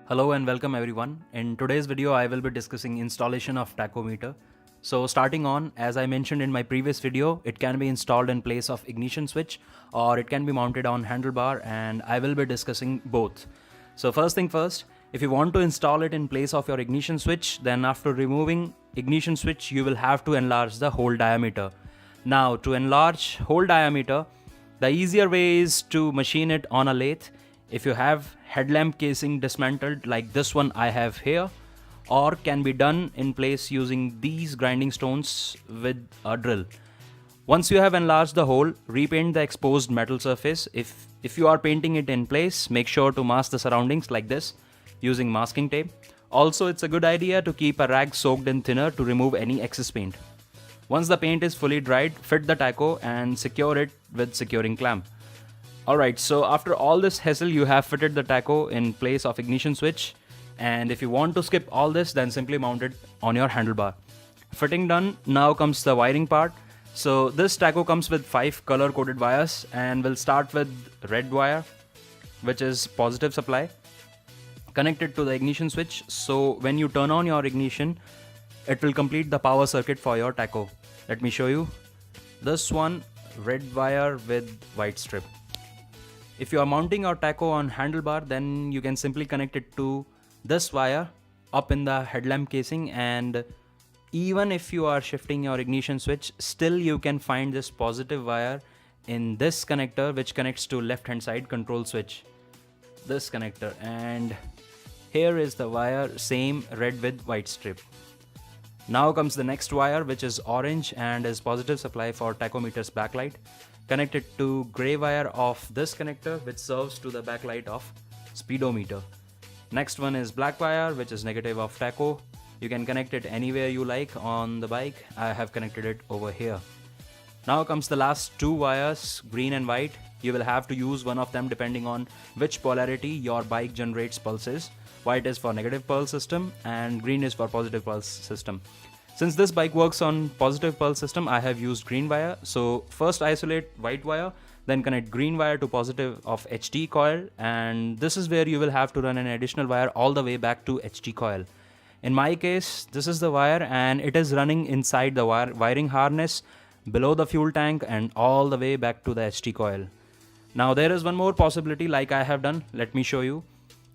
Hello and welcome everyone. In today's video, I will be discussing installation of tachometer. So starting on, as I mentioned in my previous video, it can be installed in place of ignition switch or it can be mounted on handlebar, and I will be discussing both. So first thing first, if you want to install it in place of your ignition switch, then after removing ignition switch, you will have to enlarge the hole diameter. Now to enlarge hole diameter, the easier way is to machine it on a lathe. If you have headlamp casing dismantled like this one I have here, or can be done in place using these grinding stones with a drill. Once you have enlarged the hole, repaint the exposed metal surface. If you are painting it in place, make sure to mask the surroundings like this using masking tape. Also, it's a good idea to keep a rag soaked in thinner to remove any excess paint. Once the paint is fully dried, fit the tacho and secure it with securing clamp. Alright, so after all this hassle, you have fitted the tacho in place of ignition switch, and if you want to skip all this, then simply mount it on your handlebar. Fitting done, now comes the wiring part. So this tacho comes with 5 color coded wires, and we'll start with red wire, which is positive supply, connected to the ignition switch. So when you turn on your ignition, it will complete the power circuit for your tacho. Let me show you. This one, red wire with white strip. If you are mounting your tacho on handlebar, then you can simply connect it to this wire up in the headlamp casing, and even if you are shifting your ignition switch, still you can find this positive wire in this connector which connects to left hand side control switch. This connector, and here is the wire, same red with white strip. Now comes the next wire, which is orange and is positive supply for tachometer's backlight, connected to grey wire of this connector which serves to the backlight of speedometer. Next one is black wire, which is negative of tacho. You can connect it anywhere you like on the bike. I have connected it over here. Now comes the last two wires, green and white. You will have to use one of them depending on which polarity your bike generates pulses. White is for negative pulse system and green is for positive pulse system. Since this bike works on positive pulse system, I have used green wire. So first isolate white wire, then connect green wire to positive of HT coil, and this is where you will have to run an additional wire all the way back to HT coil. In my case, this is the wire and it is running inside the wiring harness below the fuel tank and all the way back to the HT coil. Now there is one more possibility like I have done. Let me show you.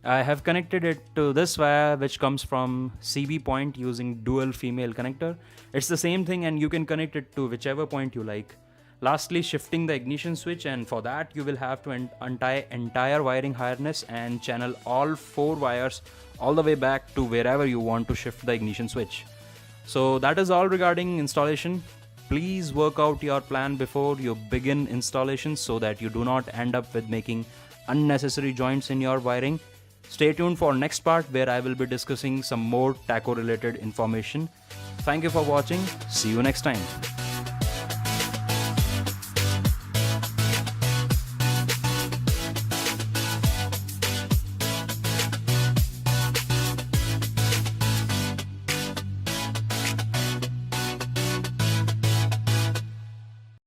I have connected it to this wire which comes from CB point using dual female connector. It's the same thing and you can connect it to whichever point you like. Lastly, shifting the ignition switch, and for that you will have to untie entire wiring harness and channel all 4 wires all the way back to wherever you want to shift the ignition switch. So that is all regarding installation. Please work out your plan before you begin installation so that you do not end up with making unnecessary joints in your wiring. Stay tuned for next part where I will be discussing some more tacho related information. Thank you for watching. See you next time.